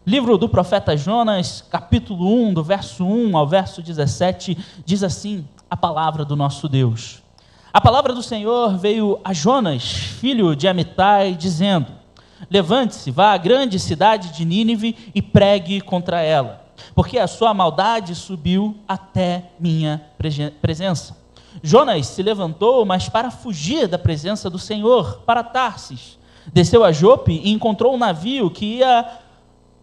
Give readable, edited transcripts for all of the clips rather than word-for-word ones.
Livro do profeta Jonas, capítulo 1, do verso 1 ao verso 17, diz assim a palavra do nosso Deus. A palavra do Senhor veio a Jonas, filho de Amitai, dizendo: levante-se, vá à grande cidade de Nínive e pregue contra ela, porque a sua maldade subiu até minha presença. Jonas se levantou, mas para fugir da presença do Senhor, para Tarsis. Desceu a Jope e encontrou um navio que ia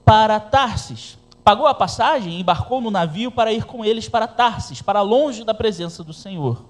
para Tarsis. Pagou a passagem e embarcou no navio para ir com eles para Tarsis, para longe da presença do Senhor.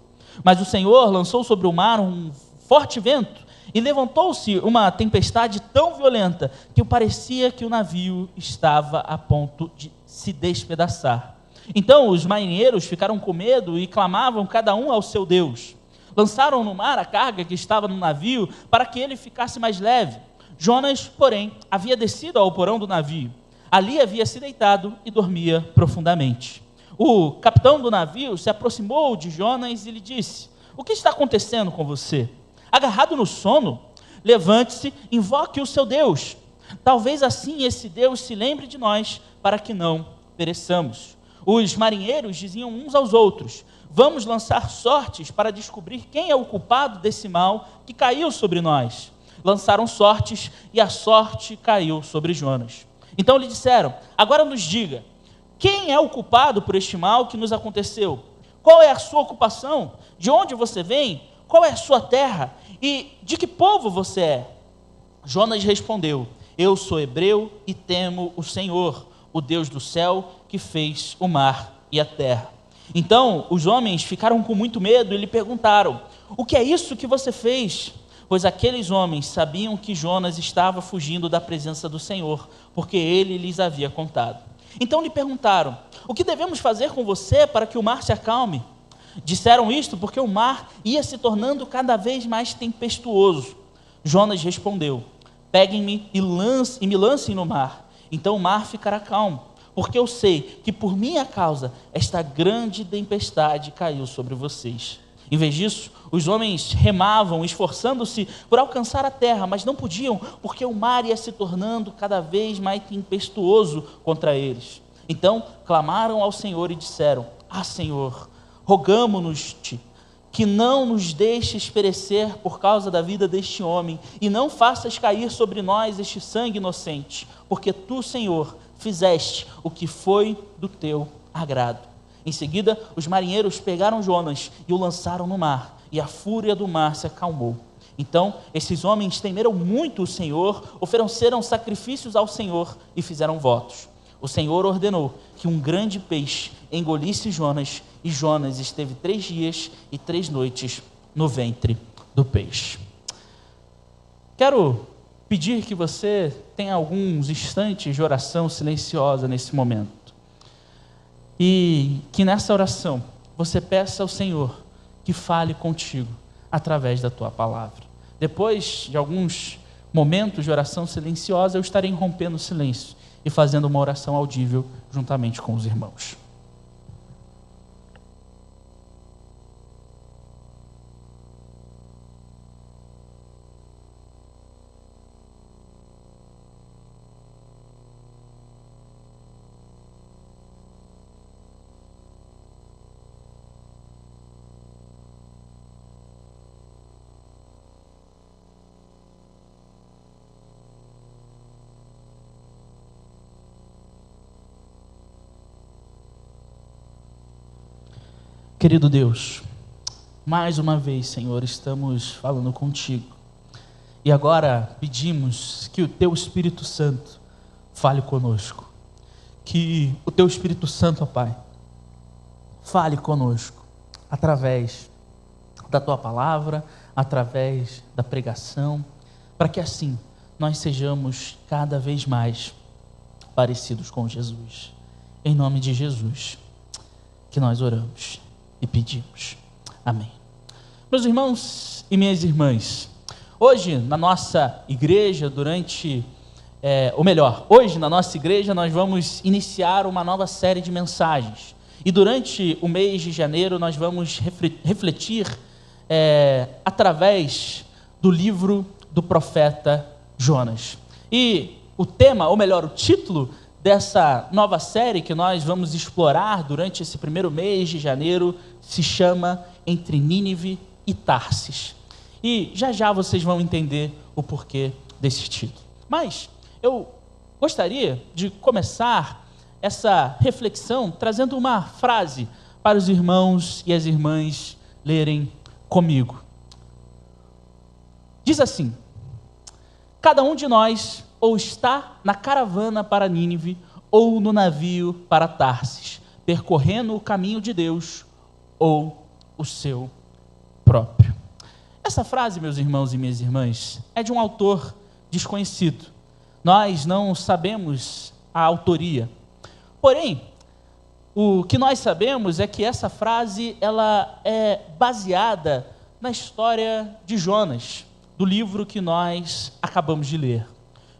Mas o Senhor lançou sobre o mar um forte vento e levantou-se uma tempestade tão violenta que parecia que o navio estava a ponto de se despedaçar. Então os marinheiros ficaram com medo e clamavam cada um ao seu Deus. Lançaram no mar a carga que estava no navio para que ele ficasse mais leve. Jonas, porém, havia descido ao porão do navio. Ali havia se deitado e dormia profundamente. O capitão do navio se aproximou de Jonas e lhe disse: o que está acontecendo com você? Agarrado no sono? Levante-se, invoque o seu Deus. Talvez assim esse Deus se lembre de nós, para que não pereçamos. Os marinheiros diziam uns aos outros: vamos lançar sortes para descobrir quem é o culpado desse mal que caiu sobre nós. Lançaram sortes e a sorte caiu sobre Jonas. Então lhe disseram: agora nos diga, quem é o culpado por este mal que nos aconteceu? Qual é a sua ocupação? De onde você vem? Qual é a sua terra? E de que povo você é? Jonas respondeu: eu sou hebreu e temo o Senhor, o Deus do céu, que fez o mar e a terra. Então os homens ficaram com muito medo e lhe perguntaram: o que é isso que você fez? Pois aqueles homens sabiam que Jonas estava fugindo da presença do Senhor, porque ele lhes havia contado. Então lhe perguntaram: o que devemos fazer com você para que o mar se acalme? Disseram isto porque o mar ia se tornando cada vez mais tempestuoso. Jonas respondeu: peguem-me e me lancem no mar, então o mar ficará calmo, porque eu sei que por minha causa esta grande tempestade caiu sobre vocês. Em vez disso, os homens remavam, esforçando-se por alcançar a terra, mas não podiam, porque o mar ia se tornando cada vez mais tempestuoso contra eles. Então clamaram ao Senhor e disseram: Senhor, rogamo-nos-te que não nos deixes perecer por causa da vida deste homem, e não faças cair sobre nós este sangue inocente, porque tu, Senhor, fizeste o que foi do teu agrado. Em seguida, os marinheiros pegaram Jonas e o lançaram no mar, e a fúria do mar se acalmou. Então, esses homens temeram muito o Senhor, ofereceram sacrifícios ao Senhor e fizeram votos. O Senhor ordenou que um grande peixe engolisse Jonas, e Jonas esteve 3 dias e 3 noites no ventre do peixe. Quero pedir que você tenha alguns instantes de oração silenciosa nesse momento. E que nessa oração você peça ao Senhor que fale contigo através da tua palavra. Depois de alguns momentos de oração silenciosa, eu estarei rompendo o silêncio e fazendo uma oração audível juntamente com os irmãos. Querido Deus, mais uma vez, Senhor, estamos falando contigo. E agora pedimos que o Teu Espírito Santo fale conosco. Que o Teu Espírito Santo, ó Pai, fale conosco através da Tua palavra, através da pregação, para que assim nós sejamos cada vez mais parecidos com Jesus. Em nome de Jesus que nós oramos e pedimos. Amém. Meus irmãos e minhas irmãs, hoje na nossa igreja, hoje na nossa igreja nós vamos iniciar uma nova série de mensagens. E durante o mês de janeiro nós vamos refletir através do livro do profeta Jonas. E o tema, ou melhor, o título dessa nova série que nós vamos explorar durante esse primeiro mês de janeiro se chama Entre Nínive e Tarsis. E já já vocês vão entender o porquê desse título. Mas eu gostaria de começar essa reflexão trazendo uma frase para os irmãos e as irmãs lerem comigo. Diz assim: cada um de nós ou está na caravana para Nínive ou no navio para Tarsis, percorrendo o caminho de Deus ou o seu próprio. Essa frase, meus irmãos e minhas irmãs, é de um autor desconhecido. Nós não sabemos a autoria. Porém, o que nós sabemos é que essa frase ela é baseada na história de Jonas, do livro que nós acabamos de ler.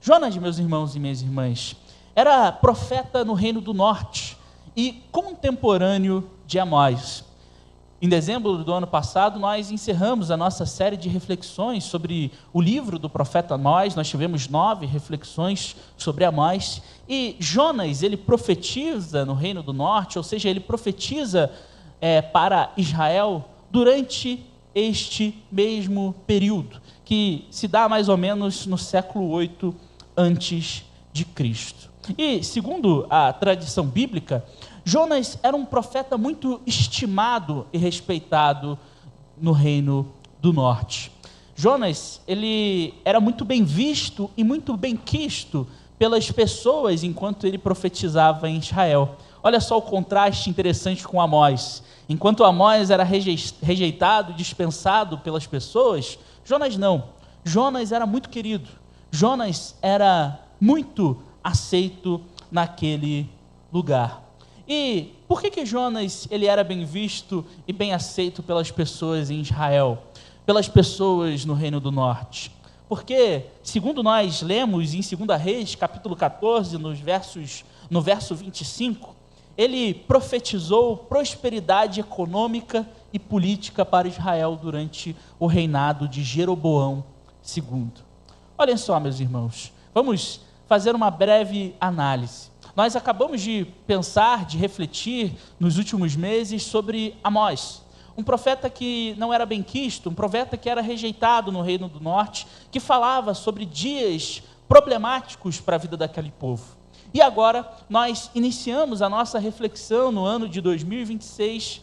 Jonas, meus irmãos e minhas irmãs, era profeta no Reino do Norte e contemporâneo de Amós. Em dezembro do ano passado, nós encerramos a nossa série de reflexões sobre o livro do profeta Amós. Nós tivemos 9 reflexões sobre Amós. E Jonas, ele profetiza no Reino do Norte, ou seja, ele profetiza para Israel durante este mesmo período, que se dá mais ou menos no século 8 antes de Cristo. E, segundo a tradição bíblica, Jonas era um profeta muito estimado e respeitado no Reino do Norte. Jonas, ele era muito bem visto e muito bem quisto pelas pessoas enquanto ele profetizava em Israel. Olha só o contraste interessante com Amós. Enquanto Amós era rejeitado e dispensado pelas pessoas, Jonas não. Jonas era muito querido. Jonas era muito aceito naquele lugar. E por que Jonas ele era bem visto e bem aceito pelas pessoas em Israel, pelas pessoas no Reino do Norte? Porque, segundo nós lemos em 2 Reis, capítulo 14, no verso 25, ele profetizou prosperidade econômica e política para Israel durante o reinado de Jeroboão II. Olhem só, meus irmãos, vamos fazer uma breve análise. Nós acabamos de pensar, de refletir nos últimos meses sobre Amós, um profeta que não era bem quisto, um profeta que era rejeitado no Reino do Norte, que falava sobre dias problemáticos para a vida daquele povo. E agora nós iniciamos a nossa reflexão no ano de 2026,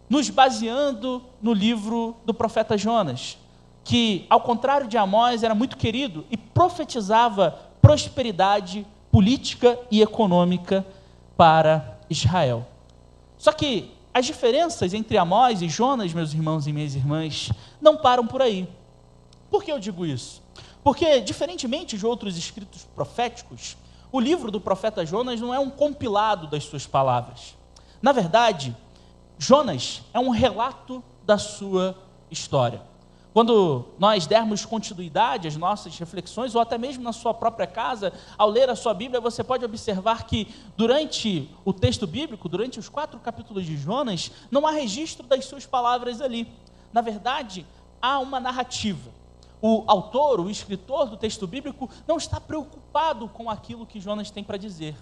nos baseando no livro do profeta Jonas, que, ao contrário de Amós, era muito querido e profetizava prosperidade política e econômica para Israel. Só que as diferenças entre Amós e Jonas, meus irmãos e minhas irmãs, não param por aí. Por que eu digo isso? Porque, diferentemente de outros escritos proféticos, o livro do profeta Jonas não é um compilado das suas palavras. Na verdade, Jonas é um relato da sua história. Quando nós dermos continuidade às nossas reflexões, ou até mesmo na sua própria casa, ao ler a sua Bíblia, você pode observar que durante o texto bíblico, durante os 4 capítulos de Jonas, não há registro das suas palavras ali. Na verdade, há uma narrativa. O autor, o escritor do texto bíblico, não está preocupado com aquilo que Jonas tem para dizer.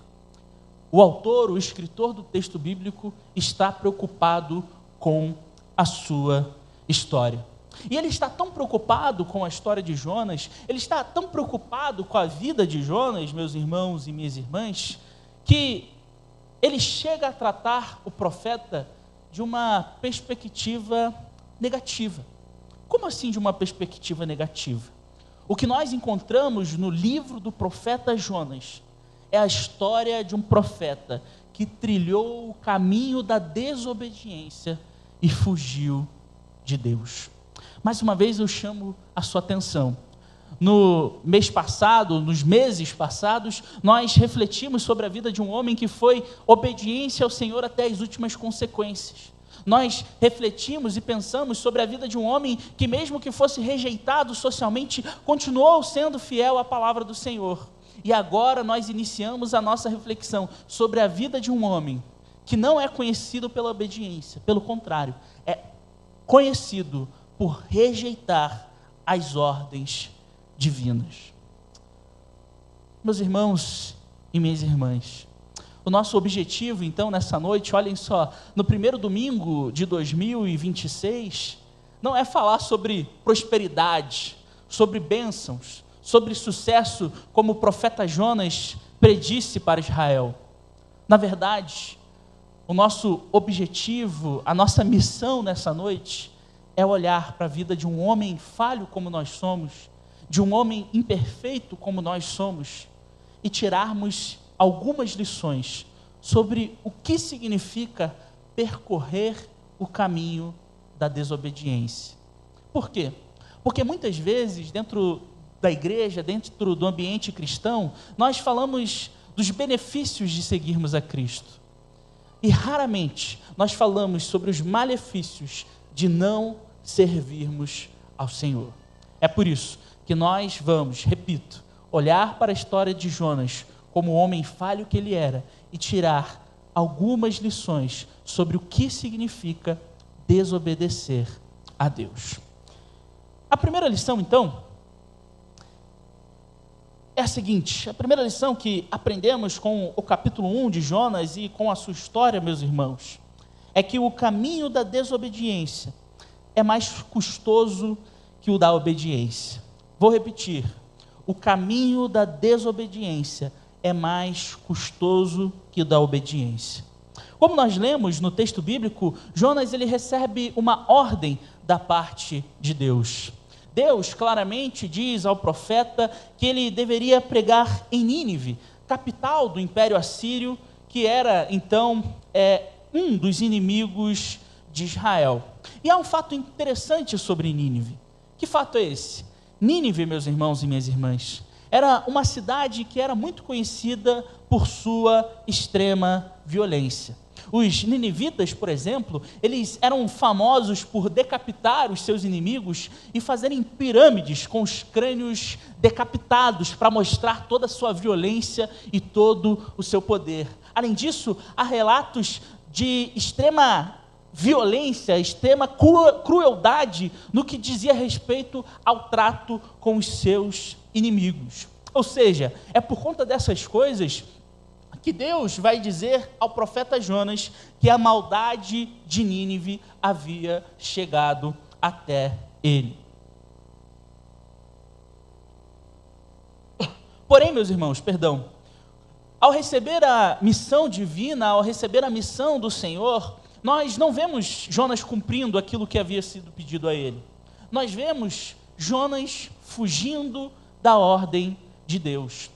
O autor, o escritor do texto bíblico, está preocupado com a sua história. E ele está tão preocupado com a história de Jonas, ele está tão preocupado com a vida de Jonas, meus irmãos e minhas irmãs, que ele chega a tratar o profeta de uma perspectiva negativa. Como assim de uma perspectiva negativa? O que nós encontramos no livro do profeta Jonas é a história de um profeta que trilhou o caminho da desobediência e fugiu de Deus. Mais uma vez eu chamo a sua atenção. No mês passado, nos meses passados, nós refletimos sobre a vida de um homem que foi obediência ao Senhor até as últimas consequências. Nós refletimos e pensamos sobre a vida de um homem que, mesmo que fosse rejeitado socialmente, continuou sendo fiel à palavra do Senhor. E agora nós iniciamos a nossa reflexão sobre a vida de um homem que não é conhecido pela obediência, pelo contrário, é conhecido por rejeitar as ordens divinas. Meus irmãos e minhas irmãs, o nosso objetivo, então, nessa noite, olhem só, no primeiro domingo de 2026, não é falar sobre prosperidade, sobre bênçãos, sobre sucesso, como o profeta Jonas predisse para Israel. Na verdade, o nosso objetivo, a nossa missão nessa noite, é olhar para a vida de um homem falho como nós somos, de um homem imperfeito como nós somos, e tirarmos algumas lições sobre o que significa percorrer o caminho da desobediência. Por quê? Porque muitas vezes, dentro da igreja, dentro do ambiente cristão, nós falamos dos benefícios de seguirmos a Cristo. E raramente nós falamos sobre os malefícios de não servirmos ao Senhor. É por isso que nós vamos, repito, olhar para a história de Jonas como o homem falho que ele era e tirar algumas lições sobre o que significa desobedecer a Deus. A primeira lição, então, é a seguinte: a primeira lição que aprendemos com o capítulo 1 de Jonas e com a sua história, meus irmãos, é que o caminho da desobediência é mais custoso que o da obediência. Vou repetir: o caminho da desobediência é mais custoso que o da obediência. Como nós lemos no texto bíblico, Jonas ele recebe uma ordem da parte de Deus. Deus claramente diz ao profeta que ele deveria pregar em Nínive, capital do Império Assírio, que era então um dos inimigos de Israel. E há um fato interessante sobre Nínive. Que fato é esse? Nínive, meus irmãos e minhas irmãs, era uma cidade que era muito conhecida por sua extrema violência. Os ninivitas, por exemplo, eles eram famosos por decapitar os seus inimigos e fazerem pirâmides com os crânios decapitados para mostrar toda a sua violência e todo o seu poder. Além disso, há relatos de extrema violência, extrema crueldade no que dizia respeito ao trato com os seus inimigos. Ou seja, é por conta dessas coisas que Deus vai dizer ao profeta Jonas que a maldade de Nínive havia chegado até ele. Porém, meus irmãos, ao receber a missão divina, ao receber a missão do Senhor, nós não vemos Jonas cumprindo aquilo que havia sido pedido a ele. Nós vemos Jonas fugindo da ordem de Deus.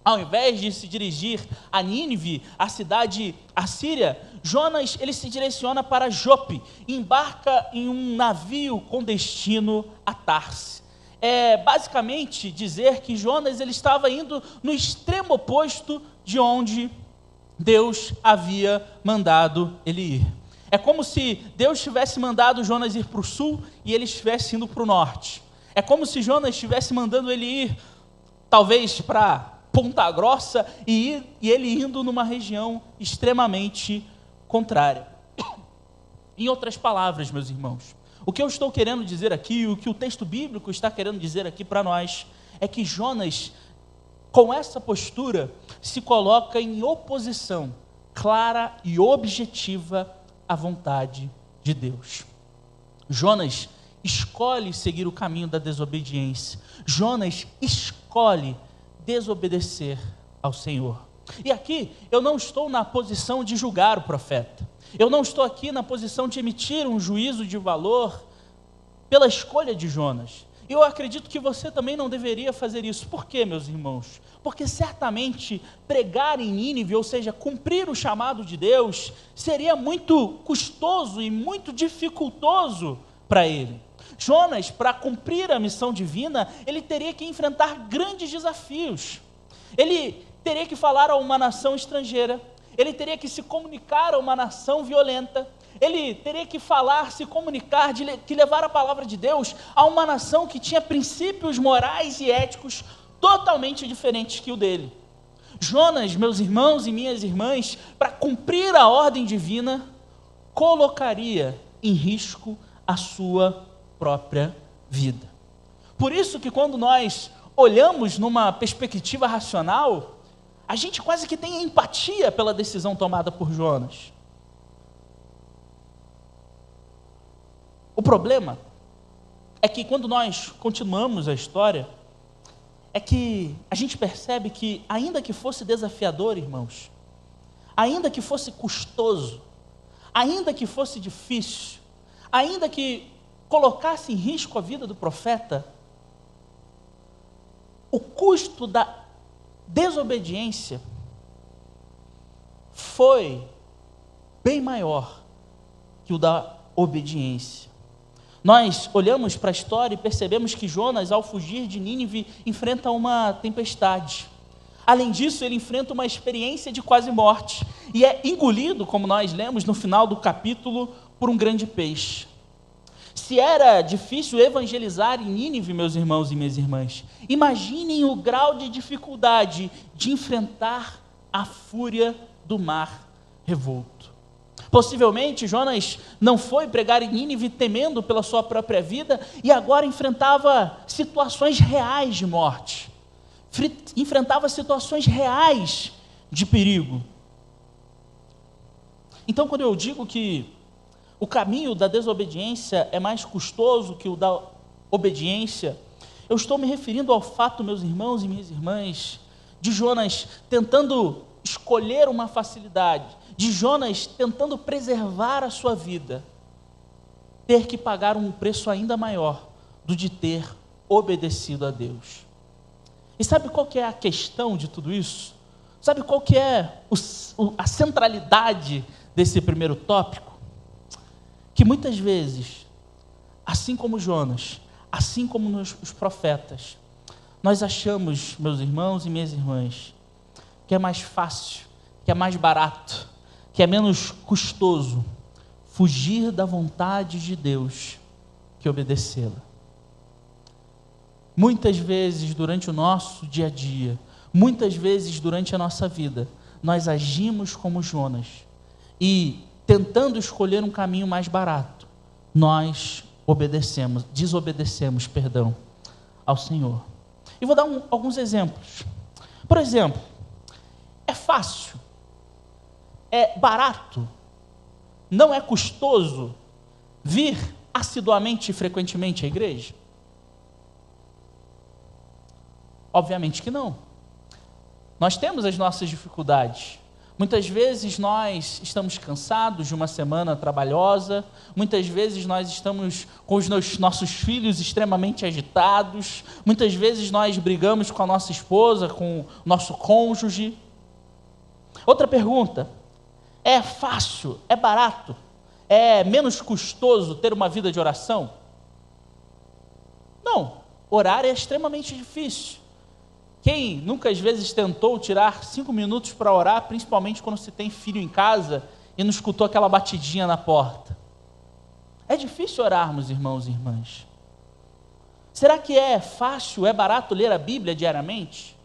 Ao invés de se dirigir a Nínive, a cidade assíria, Jonas ele se direciona para Jope e embarca em um navio com destino a Tarse. É basicamente dizer que Jonas ele estava indo no extremo oposto de onde Deus havia mandado ele ir. É como se Deus tivesse mandado Jonas ir para o sul e ele estivesse indo para o norte. É como se Jonas estivesse mandando ele ir, talvez, para Ponta Grossa e ele indo numa região extremamente contrária. Em outras palavras, meus irmãos, o que eu estou querendo dizer aqui, o que o texto bíblico está querendo dizer aqui para nós, é que Jonas, com essa postura, se coloca em oposição clara e objetiva à vontade de Deus. Jonas escolhe seguir o caminho da desobediência. Jonas escolhe desobedecer ao Senhor. E aqui eu não estou na posição de julgar o profeta. Eu não estou aqui na posição de emitir um juízo de valor pela escolha de Jonas. Eu acredito que você também não deveria fazer isso. Por quê, meus irmãos? Porque certamente pregar em Nínive, ou seja, cumprir o chamado de Deus, seria muito custoso e muito dificultoso para ele. Jonas, para cumprir a missão divina, ele teria que enfrentar grandes desafios. Ele teria que falar a uma nação estrangeira, ele teria que se comunicar a uma nação violenta, ele teria que falar, se comunicar, que levar a palavra de Deus a uma nação que tinha princípios morais e éticos totalmente diferentes que o dele. Jonas, meus irmãos e minhas irmãs, para cumprir a ordem divina, colocaria em risco a sua própria vida. Por isso que quando nós olhamos numa perspectiva racional, a gente quase que tem empatia pela decisão tomada por Jonas. O problema é que quando nós continuamos a história, é que a gente percebe que, ainda que fosse desafiador, irmãos, ainda que fosse custoso, ainda que fosse difícil, ainda que colocasse em risco a vida do profeta, o custo da desobediência foi bem maior que o da obediência. Nós olhamos para a história e percebemos que Jonas, ao fugir de Nínive, enfrenta uma tempestade. Além disso, ele enfrenta uma experiência de quase morte e é engolido, como nós lemos no final do capítulo, por um grande peixe. Se era difícil evangelizar em Nínive, meus irmãos e minhas irmãs, imaginem o grau de dificuldade de enfrentar a fúria do mar revolto. Possivelmente Jonas não foi pregar em Nínive temendo pela sua própria vida e agora enfrentava situações reais de morte, enfrentava situações reais de perigo. Então, quando eu digo que o caminho da desobediência é mais custoso que o da obediência, eu estou me referindo ao fato, meus irmãos e minhas irmãs, de Jonas tentando escolher uma facilidade, de Jonas tentando preservar a sua vida, ter que pagar um preço ainda maior do de ter obedecido a Deus. E sabe qual que é a questão de tudo isso? Sabe qual que é a centralidade desse primeiro tópico? Que muitas vezes, assim como Jonas, assim como os profetas, nós achamos, meus irmãos e minhas irmãs, que é mais fácil, que é mais barato, que é menos custoso fugir da vontade de Deus que obedecê-la. Muitas vezes durante o nosso dia a dia, muitas vezes durante a nossa vida, nós agimos como Jonas e, tentando escolher um caminho mais barato, nós desobedecemos ao Senhor. E vou dar alguns exemplos. Por exemplo, é fácil, é barato, não é custoso vir assiduamente e frequentemente à igreja? Obviamente que não. Nós temos as nossas dificuldades. Muitas vezes nós estamos cansados de uma semana trabalhosa, muitas vezes nós estamos com os nossos filhos extremamente agitados, muitas vezes nós brigamos com a nossa esposa, com o nosso cônjuge. Outra pergunta: é fácil, é barato, é menos custoso ter uma vida de oração? Não, orar é extremamente difícil. Quem nunca às vezes tentou tirar 5 minutos para orar, principalmente quando se tem filho em casa e não escutou aquela batidinha na porta? É difícil orarmos, irmãos e irmãs. Será que é fácil, é barato ler a Bíblia diariamente?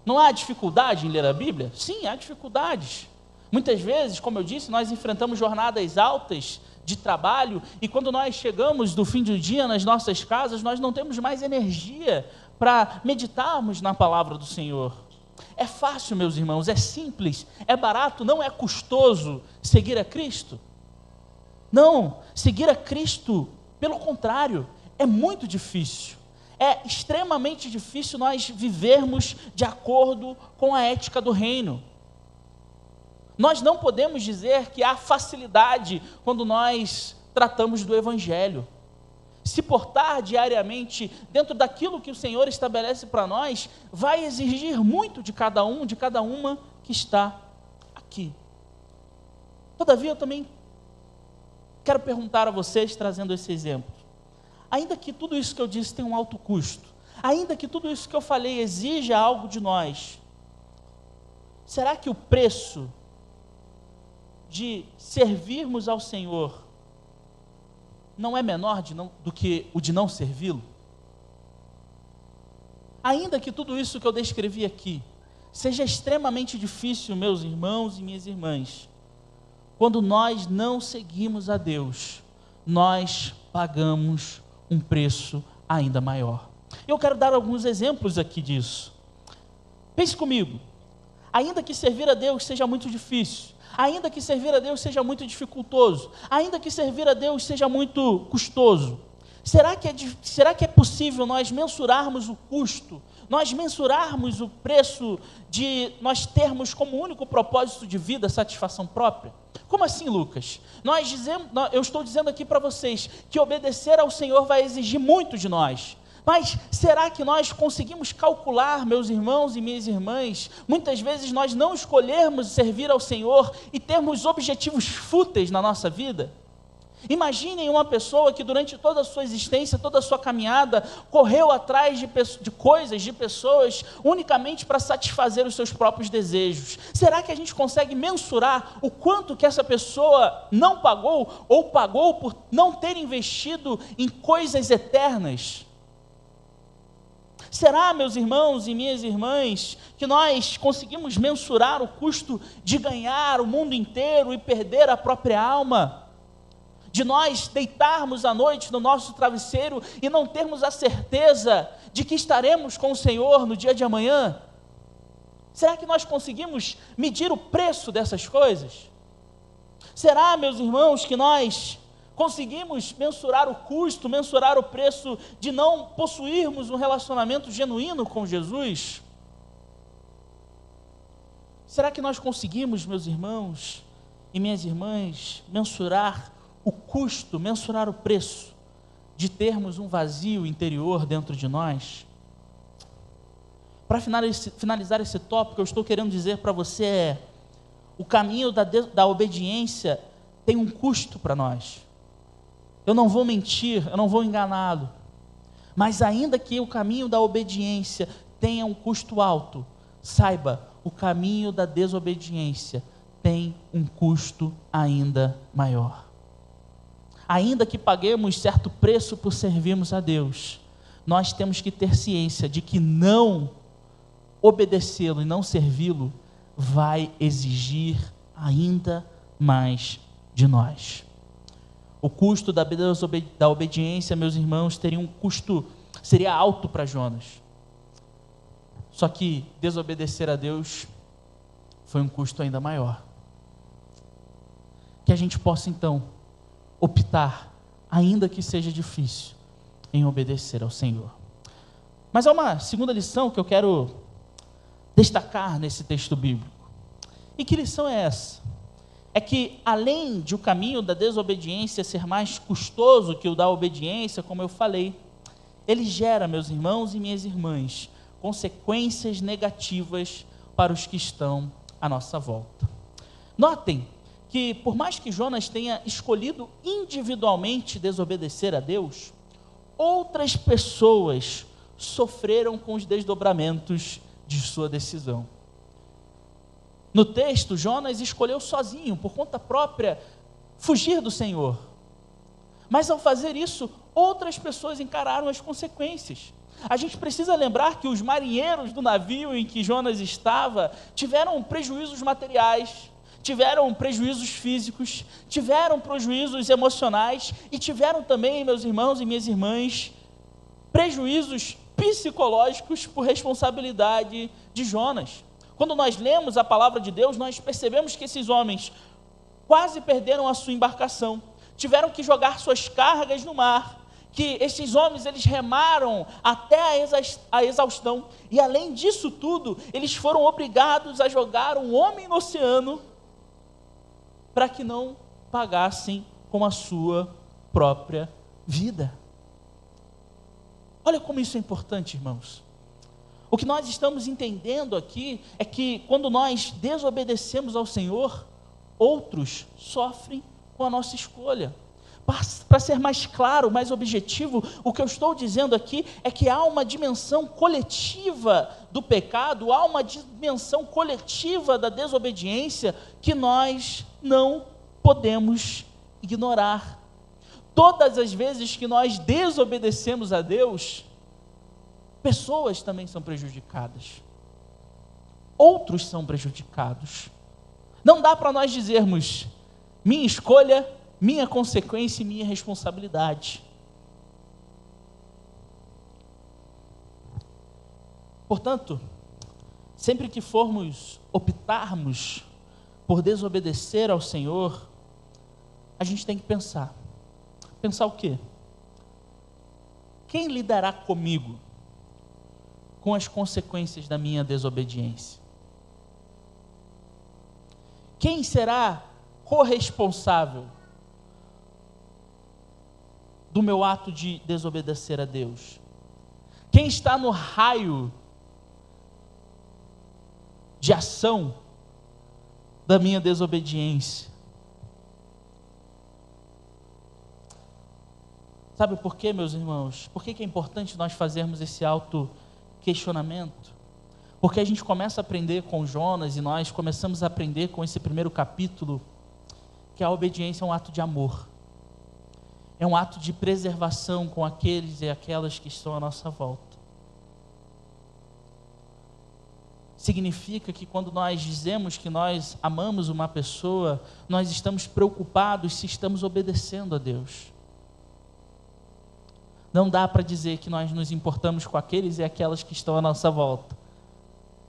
Não há dificuldade em ler a Bíblia? Sim, há dificuldades. Muitas vezes, como eu disse, nós enfrentamos jornadas altas de trabalho e quando nós chegamos do fim do dia nas nossas casas, nós não temos mais energia para meditarmos na palavra do Senhor. É fácil, meus irmãos, é simples, é barato, não é custoso seguir a Cristo? Não, seguir a Cristo, pelo contrário, é muito difícil. É extremamente difícil nós vivermos de acordo com a ética do reino. Nós não podemos dizer que há facilidade quando nós tratamos do Evangelho. Se portar diariamente dentro daquilo que o Senhor estabelece para nós, vai exigir muito de cada um, de cada uma que está aqui. Todavia, eu também quero perguntar a vocês, trazendo esse exemplo. Ainda que tudo isso que eu disse tenha um alto custo, ainda que tudo isso que eu falei exija algo de nós, será que o preço de servirmos ao Senhor não é menor do que o de não servi-lo? Ainda que tudo isso que eu descrevi aqui seja extremamente difícil, meus irmãos e minhas irmãs, quando nós não seguimos a Deus, nós pagamos um preço ainda maior. Eu quero dar alguns exemplos aqui disso. Pense comigo. ainda que servir a Deus seja muito difícil, ainda que servir a Deus seja muito dificultoso, ainda que servir a Deus seja muito custoso, será que é possível nós mensurarmos o custo, nós mensurarmos o preço de nós termos como único propósito de vida a satisfação própria? Como assim, Lucas? Eu estou dizendo aqui para vocês que obedecer ao Senhor vai exigir muito de nós. Mas será que nós conseguimos calcular, meus irmãos e minhas irmãs, muitas vezes nós não escolhermos servir ao Senhor e termos objetivos fúteis na nossa vida? Imaginem uma pessoa que durante toda a sua existência, toda a sua caminhada, correu atrás de coisas, de pessoas, unicamente para satisfazer os seus próprios desejos. Será que a gente consegue mensurar o quanto que essa pessoa não pagou, ou pagou por não ter investido em coisas eternas? Será, meus irmãos e minhas irmãs, que nós conseguimos mensurar o custo de ganhar o mundo inteiro e perder a própria alma? De nós deitarmos à noite no nosso travesseiro e não termos a certeza de que estaremos com o Senhor no dia de amanhã? Será que nós conseguimos medir o preço dessas coisas? Será, meus irmãos, que nós conseguimos mensurar o custo, mensurar o preço de não possuirmos um relacionamento genuíno com Jesus? Será que nós conseguimos, meus irmãos e minhas irmãs, mensurar o custo, mensurar o preço de termos um vazio interior dentro de nós? Para finalizar esse tópico, eu estou querendo dizer para você, o caminho da obediência tem um custo para nós. Eu não vou mentir, eu não vou enganá-lo, mas ainda que o caminho da obediência tenha um custo alto, saiba, o caminho da desobediência tem um custo ainda maior. Ainda que paguemos certo preço por servirmos a Deus, nós temos que ter ciência de que não obedecê-lo e não servi-lo vai exigir ainda mais de nós. O custo da obediência, meus irmãos, seria alto para Jonas. Só que desobedecer a Deus foi um custo ainda maior. Que a gente possa então optar, ainda que seja difícil, em obedecer ao Senhor. Mas há uma segunda lição que eu quero destacar nesse texto bíblico. E que lição é essa? É que além de o caminho da desobediência ser mais custoso que o da obediência, como eu falei, ele gera, meus irmãos e minhas irmãs, consequências negativas para os que estão à nossa volta. Notem que por mais que Jonas tenha escolhido individualmente desobedecer a Deus, outras pessoas sofreram com os desdobramentos de sua decisão. No texto, Jonas escolheu sozinho, por conta própria, fugir do Senhor. Mas ao fazer isso, outras pessoas encararam as consequências. A gente precisa lembrar que os marinheiros do navio em que Jonas estava tiveram prejuízos materiais, tiveram prejuízos físicos, tiveram prejuízos emocionais e tiveram também, meus irmãos e minhas irmãs, prejuízos psicológicos por responsabilidade de Jonas. Quando nós lemos a palavra de Deus, nós percebemos que esses homens quase perderam a sua embarcação, tiveram que jogar suas cargas no mar, que esses homens eles remaram até a exaustão, e além disso tudo, eles foram obrigados a jogar um homem no oceano para que não pagassem com a sua própria vida. Olha como isso é importante, irmãos. O que nós estamos entendendo aqui é que quando nós desobedecemos ao Senhor, outros sofrem com a nossa escolha. Para ser mais claro, mais objetivo, o que eu estou dizendo aqui é que há uma dimensão coletiva do pecado, há uma dimensão coletiva da desobediência que nós não podemos ignorar. Todas as vezes que nós desobedecemos a Deus, pessoas também são prejudicadas. Outros são prejudicados. Não dá para nós dizermos, minha escolha, minha consequência e minha responsabilidade. Portanto, sempre que optarmos por desobedecer ao Senhor, a gente tem que pensar. Pensar o quê? Quem lidará comigo com as consequências da minha desobediência? Quem será corresponsável do meu ato de desobedecer a Deus? Quem está no raio de ação da minha desobediência? Sabe por quê, meus irmãos? Por que é importante nós fazermos esse auto-questionamento? Porque a gente começa a aprender com Jonas, e nós começamos a aprender com esse primeiro capítulo, que a obediência é um ato de amor. É um ato de preservação com aqueles e aquelas que estão à nossa volta. Significa que quando nós dizemos que nós amamos uma pessoa, nós estamos preocupados se estamos obedecendo a Deus. Não dá para dizer que nós nos importamos com aqueles e aquelas que estão à nossa volta,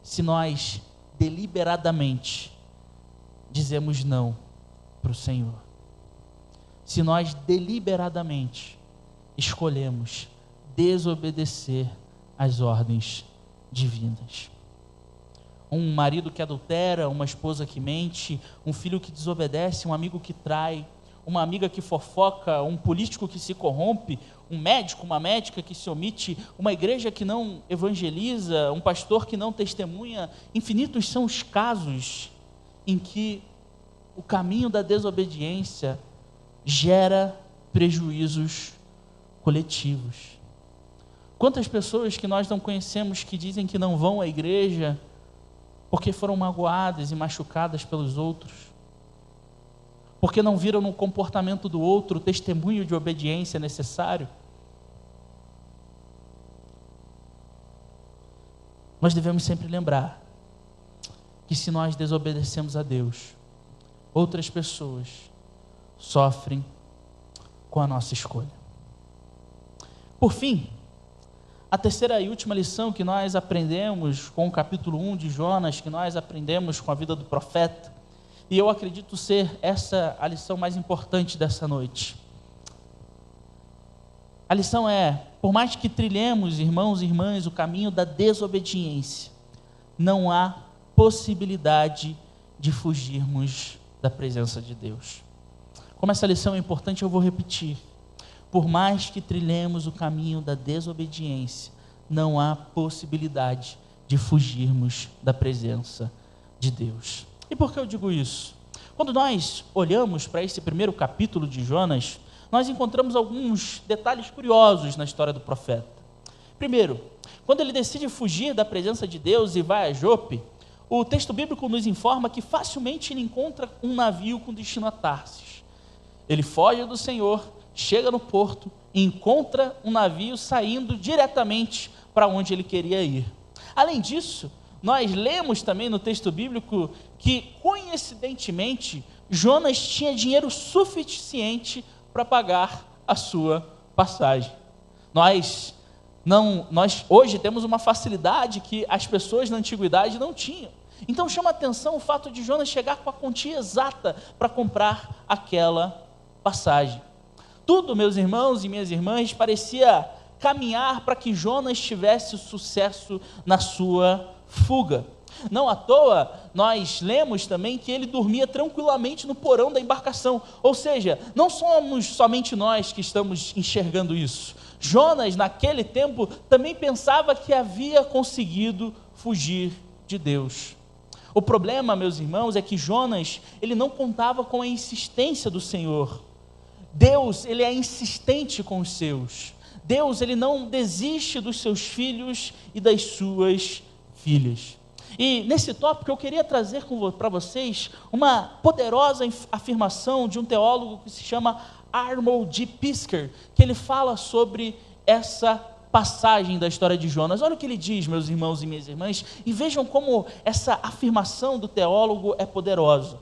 se nós deliberadamente dizemos não para o Senhor. Se nós deliberadamente escolhemos desobedecer às ordens divinas. Um marido que adultera, uma esposa que mente, um filho que desobedece, um amigo que trai, uma amiga que fofoca, um político que se corrompe, um médico, uma médica que se omite, uma igreja que não evangeliza, um pastor que não testemunha. Infinitos são os casos em que o caminho da desobediência gera prejuízos coletivos. Quantas pessoas que nós não conhecemos que dizem que não vão à igreja porque foram magoadas e machucadas pelos outros, porque não viram no comportamento do outro o testemunho de obediência necessário? Nós devemos sempre lembrar que se nós desobedecemos a Deus, outras pessoas sofrem com a nossa escolha. Por fim, a terceira e última lição que nós aprendemos com o capítulo 1 de Jonas, que nós aprendemos com a vida do profeta, e eu acredito ser essa a lição mais importante dessa noite. A lição é: por mais que trilhemos, irmãos e irmãs, o caminho da desobediência, não há possibilidade de fugirmos da presença de Deus. Como essa lição é importante, eu vou repetir. Por mais que trilhemos o caminho da desobediência, não há possibilidade de fugirmos da presença de Deus. E por que eu digo isso? Quando nós olhamos para esse primeiro capítulo de Jonas, nós encontramos alguns detalhes curiosos na história do profeta. Primeiro, quando ele decide fugir da presença de Deus e vai a Jope, o texto bíblico nos informa que facilmente ele encontra um navio com destino a Tarsis. Ele foge do Senhor, chega no porto e encontra um navio saindo diretamente para onde ele queria ir. Além disso, nós lemos também no texto bíblico que, coincidentemente, Jonas tinha dinheiro suficiente para pagar a sua passagem. Nós hoje temos uma facilidade que as pessoas na antiguidade não tinham. Então chama a atenção o fato de Jonas chegar com a quantia exata para comprar aquela passagem. Tudo, meus irmãos e minhas irmãs, parecia caminhar para que Jonas tivesse sucesso na sua fuga. Não à toa, nós lemos também que ele dormia tranquilamente no porão da embarcação. Ou seja, não somos somente nós que estamos enxergando isso. Jonas, naquele tempo, também pensava que havia conseguido fugir de Deus. O problema, meus irmãos, é que Jonas, ele não contava com a insistência do Senhor. Deus, ele é insistente com os seus. Deus, ele não desiste dos seus filhos e das suas filhas. E nesse tópico eu queria trazer para vocês uma poderosa afirmação de um teólogo que se chama Arnold G. Pisker, que ele fala sobre essa passagem da história de Jonas. Olha o que ele diz, meus irmãos e minhas irmãs, e vejam como essa afirmação do teólogo é poderosa.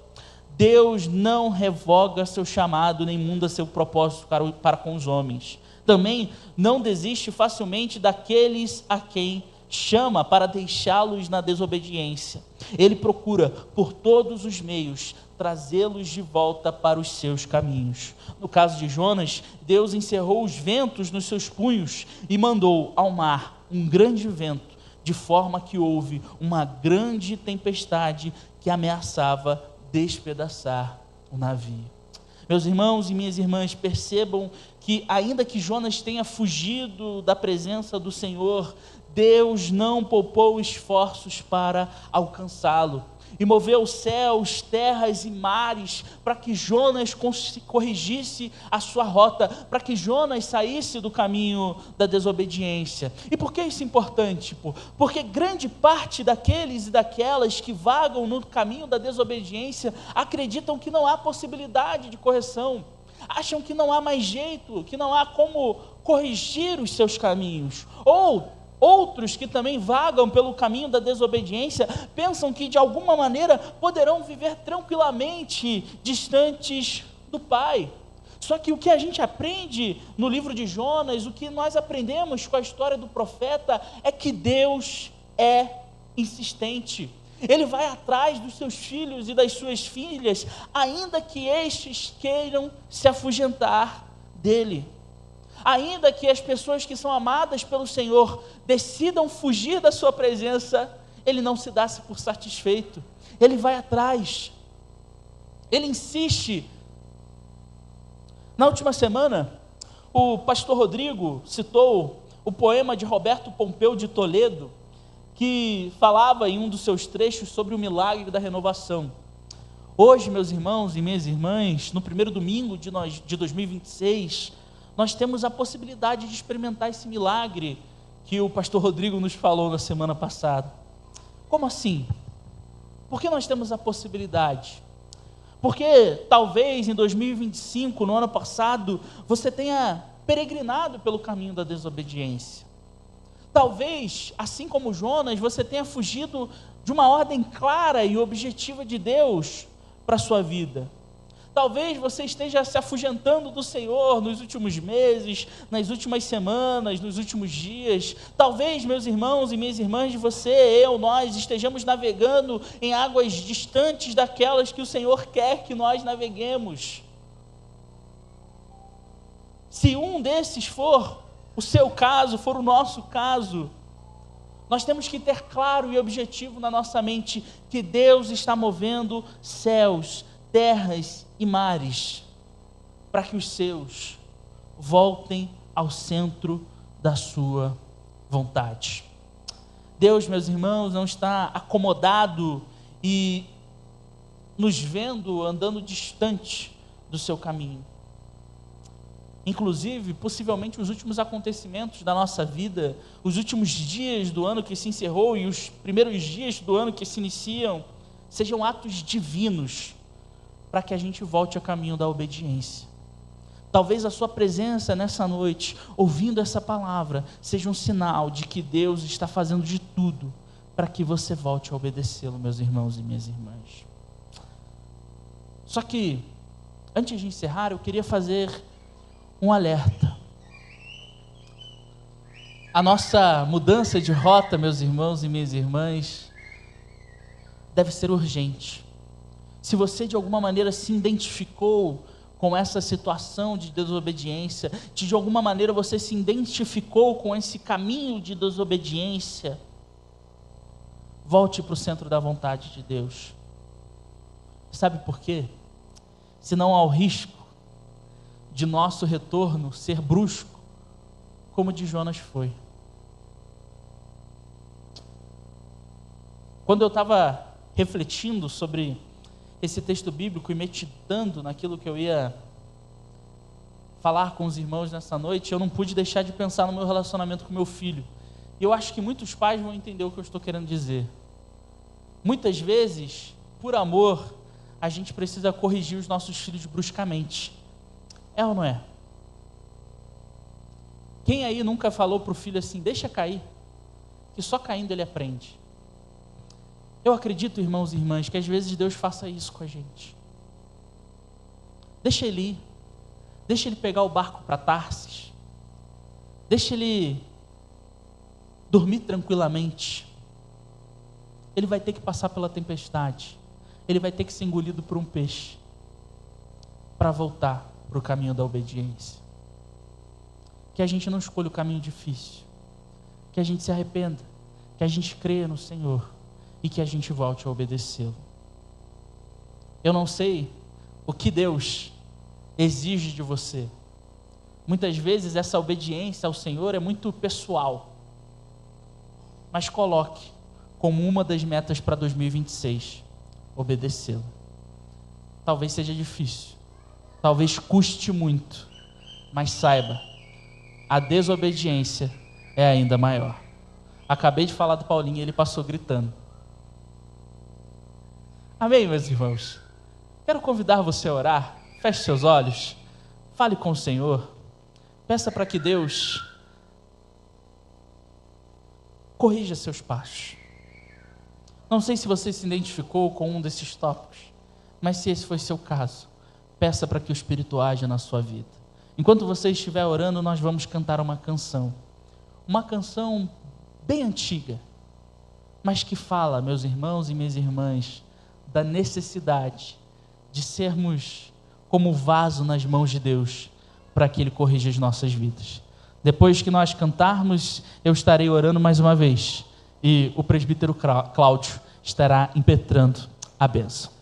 Deus não revoga seu chamado, nem muda seu propósito para com os homens. Também não desiste facilmente daqueles a quem chama para deixá-los na desobediência. Ele procura, por todos os meios, trazê-los de volta para os seus caminhos. No caso de Jonas, Deus encerrou os ventos nos seus punhos e mandou ao mar um grande vento, de forma que houve uma grande tempestade que ameaçava despedaçar o navio. Meus irmãos e minhas irmãs, percebam que ainda que Jonas tenha fugido da presença do Senhor, Deus não poupou esforços para alcançá-lo, e moveu céus, terras e mares para que Jonas corrigisse a sua rota, para que Jonas saísse do caminho da desobediência. E por que isso é importante? Porque grande parte daqueles e daquelas que vagam no caminho da desobediência acreditam que não há possibilidade de correção, acham que não há mais jeito, que não há como corrigir os seus caminhos. Ou outros que também vagam pelo caminho da desobediência pensam que de alguma maneira poderão viver tranquilamente distantes do Pai. Só que o que a gente aprende no livro de Jonas, o que nós aprendemos com a história do profeta, é que Deus é insistente. Ele vai atrás dos seus filhos e das suas filhas, ainda que estes queiram se afugentar dele. Ainda que as pessoas que são amadas pelo Senhor decidam fugir da sua presença, Ele não se dá-se por satisfeito. Ele vai atrás. Ele insiste. Na última semana, o pastor Rodrigo citou o poema de Roberto Pompeu de Toledo, que falava em um dos seus trechos sobre o milagre da renovação. Hoje, meus irmãos e minhas irmãs, no primeiro domingo de 2026, nós temos a possibilidade de experimentar esse milagre que o pastor Rodrigo nos falou na semana passada. Como assim? Por que nós temos a possibilidade? Porque talvez em 2025, no ano passado, você tenha peregrinado pelo caminho da desobediência. Talvez, assim como Jonas, você tenha fugido de uma ordem clara e objetiva de Deus para a sua vida. Talvez você esteja se afugentando do Senhor nos últimos meses, nas últimas semanas, nos últimos dias. Talvez, meus irmãos e minhas irmãs, nós estejamos navegando em águas distantes daquelas que o Senhor quer que nós naveguemos. Se um desses for o seu caso, for o nosso caso, nós temos que ter claro e objetivo na nossa mente que Deus está movendo céus, terras e mares, para que os seus voltem ao centro da sua vontade. Deus, meus irmãos, não está acomodado e nos vendo andando distante do seu caminho. Inclusive, possivelmente os últimos acontecimentos da nossa vida, os últimos dias do ano que se encerrou e os primeiros dias do ano que se iniciam, sejam atos divinos, para que a gente volte ao caminho da obediência. Talvez a sua presença nessa noite, ouvindo essa palavra, seja um sinal de que Deus está fazendo de tudo para que você volte a obedecê-lo, meus irmãos e minhas irmãs. Só que, antes de encerrar, eu queria fazer um alerta. A nossa mudança de rota, meus irmãos e minhas irmãs, deve ser urgente. Se você de alguma maneira se identificou com essa situação de desobediência, de alguma maneira você se identificou com esse caminho de desobediência, volte para o centro da vontade de Deus. Sabe por quê? Senão há o risco de nosso retorno ser brusco, como o de Jonas foi. Quando eu estava refletindo sobre esse texto bíblico e meditando naquilo que eu ia falar com os irmãos nessa noite, eu não pude deixar de pensar no meu relacionamento com meu filho. E eu acho que muitos pais vão entender o que eu estou querendo dizer. Muitas vezes, por amor, a gente precisa corrigir os nossos filhos bruscamente. É ou não é? Quem aí nunca falou para o filho assim, deixa cair, que só caindo ele aprende? Eu acredito, irmãos e irmãs, que às vezes Deus faça isso com a gente. Deixa ele ir. Deixa ele pegar o barco para Tarsis. Deixa ele dormir tranquilamente, ele vai ter que passar pela tempestade, ele vai ter que ser engolido por um peixe, para voltar para o caminho da obediência. Que a gente não escolha o caminho difícil, que a gente se arrependa, que a gente creia no Senhor e que a gente volte a obedecê-lo. Eu não sei o que Deus exige de você. Muitas vezes essa obediência ao Senhor é muito pessoal, mas coloque como uma das metas para 2026, obedecê-lo. Talvez seja difícil, talvez custe muito, mas saiba, a desobediência é ainda maior. Acabei de falar do Paulinho e ele passou gritando. Amém, meus irmãos? Quero convidar você a orar. Feche seus olhos, fale com o Senhor, peça para que Deus corrija seus passos. Não sei se você se identificou com um desses tópicos, mas se esse foi seu caso, peça para que o Espírito haja na sua vida. Enquanto você estiver orando, nós vamos cantar uma canção bem antiga, mas que fala, meus irmãos e minhas irmãs, da necessidade de sermos como vaso nas mãos de Deus, para que Ele corrija as nossas vidas. Depois que nós cantarmos, eu estarei orando mais uma vez, e o presbítero Cláudio estará impetrando a bênção.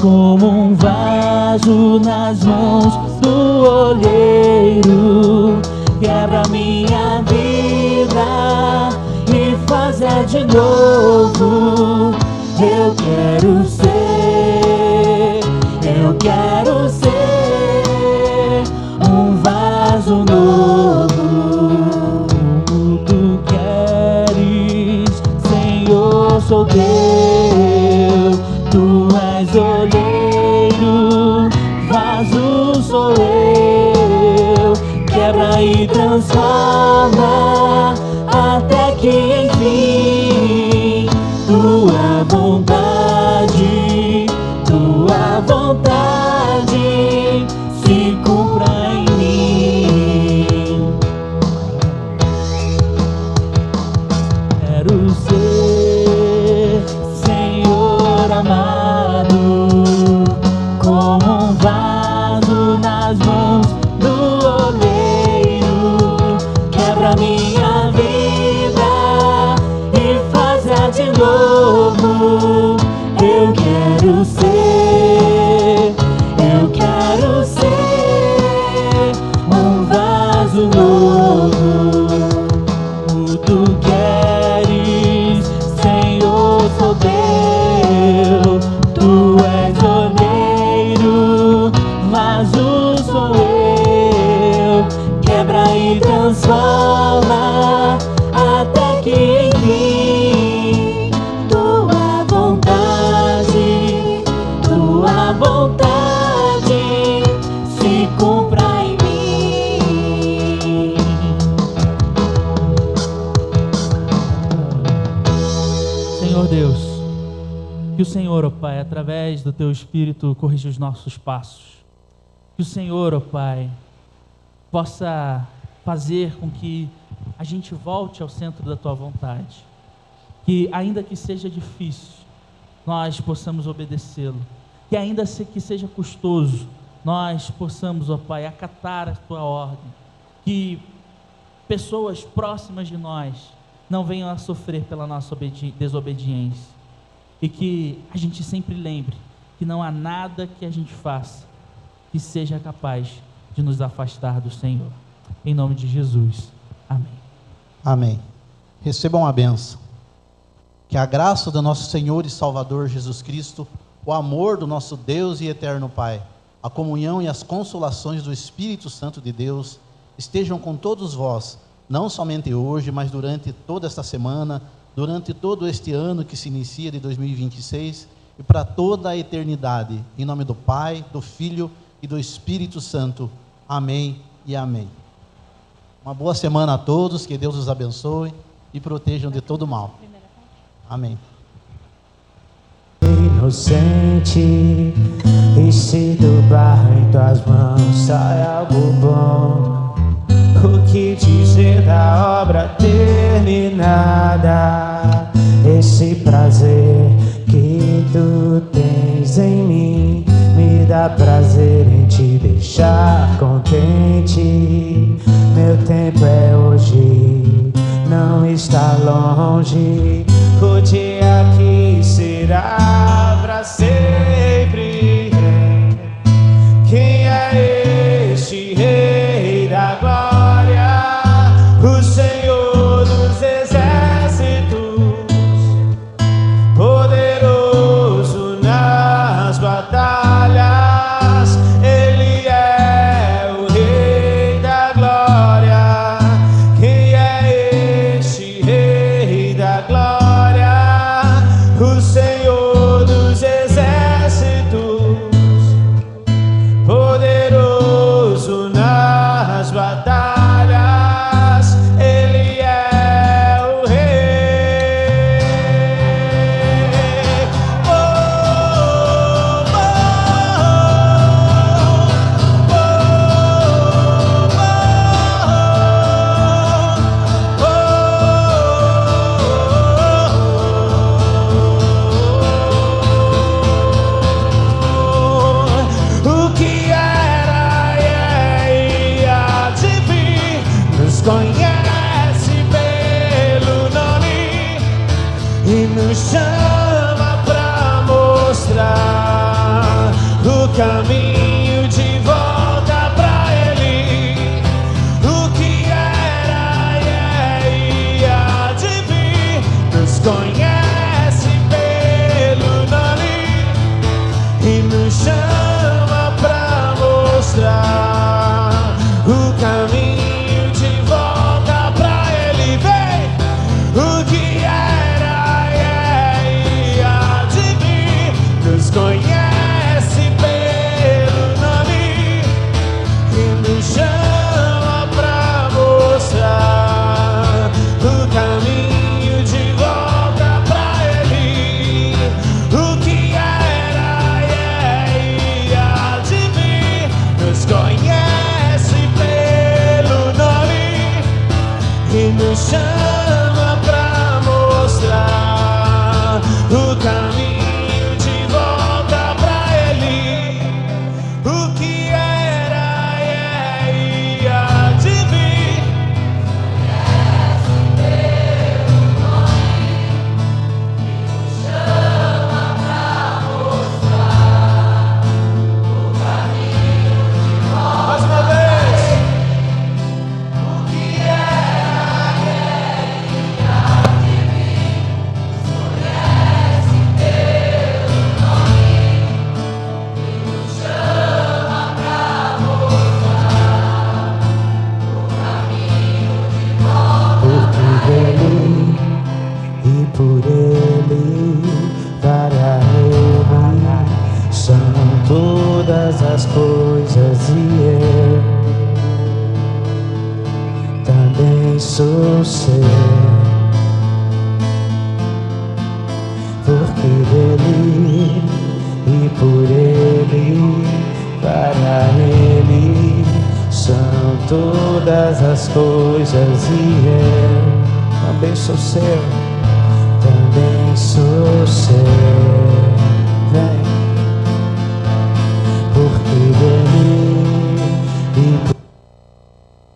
Como um vaso nas mãos do olheiro, quebra minha vida e fazer de novo. Eu quero ser um vaso novo. Como tu queres, Senhor, sou teu. Tu és olheiro, vaso sou eu. Quebra e transforma até que enfim tua vontade se cumpra em mim. Quero ser, Senhor amado, como um vaso nas mãos do oleiro. Quebra minha vida e fazer de novo. Eu quero ser um vaso novo. O tu queres, Senhor, sou teu. Tu és olheiro, vaso sou eu. Quebra e transforma até que enfim tua vontade se cumpra em mim. Senhor Deus, que o Senhor, ó Pai, através do Teu Espírito, corrija os nossos passos. Que o Senhor, ó Pai, possa fazer com que a gente volte ao centro da Tua vontade. Que, ainda que seja difícil, nós possamos obedecê-lo. Que ainda que seja custoso, nós possamos, ó Pai, acatar a Tua ordem. Que pessoas próximas de nós não venham a sofrer pela nossa desobediência. E que a gente sempre lembre que não há nada que a gente faça que seja capaz de nos afastar do Senhor. Em nome de Jesus. Amém. Amém. Recebam a bênção. Que a graça do nosso Senhor e Salvador Jesus Cristo, o amor do nosso Deus e eterno Pai, a comunhão e as consolações do Espírito Santo de Deus estejam com todos vós, não somente hoje, mas durante toda esta semana, durante todo este ano que se inicia de 2026 e para toda a eternidade. Em nome do Pai, do Filho e do Espírito Santo. Amém e amém. Uma boa semana a todos, que Deus os abençoe e protejam de todo mal. Amém. Inocente, e se do barro em tuas mãos sai algo bom. O que dizer da obra terminada? Esse prazer que tu tens em mim me dá prazer em te deixar contente. Meu tempo é hoje, não está longe. O dia que será pra sempre. Quem é este Rei da Glória? O Senhor dos Exércitos, poderoso nas batalhas. Ele é o Rei da Glória. Quem é este Rei da Glória? O Senhor dos Exércitos, poderoso nas batalhas. Ele é o Rei. Oh, oh, o que era e há de vir, nos conhece pelo nome e nos chama pra mostrar o caminho de volta pra Ele. O que era e há de vir, nos conhece pelo nome e nos chama pra mostrar o caminho de volta pra Ele. Vem! O que era e há de vir, nos conhece pelo nome e nos chama pra mostrar o caminho de volta pra Ele. O que era e há de vir, nos conhece pelo nome e nos chama pra mostrar o caminho de volta pra Ele. O que era e há de vir, mais uma vez. O que era e há de vir, conhece pelo nome e nos chama pra mostrar o caminho de volta. Porque dele e por Ele, para Ele são todas as coisas e eu também sou seu. Porque dele e por Ele, para Ele são todas as coisas e eu também sou seu, também sou seu. Vem.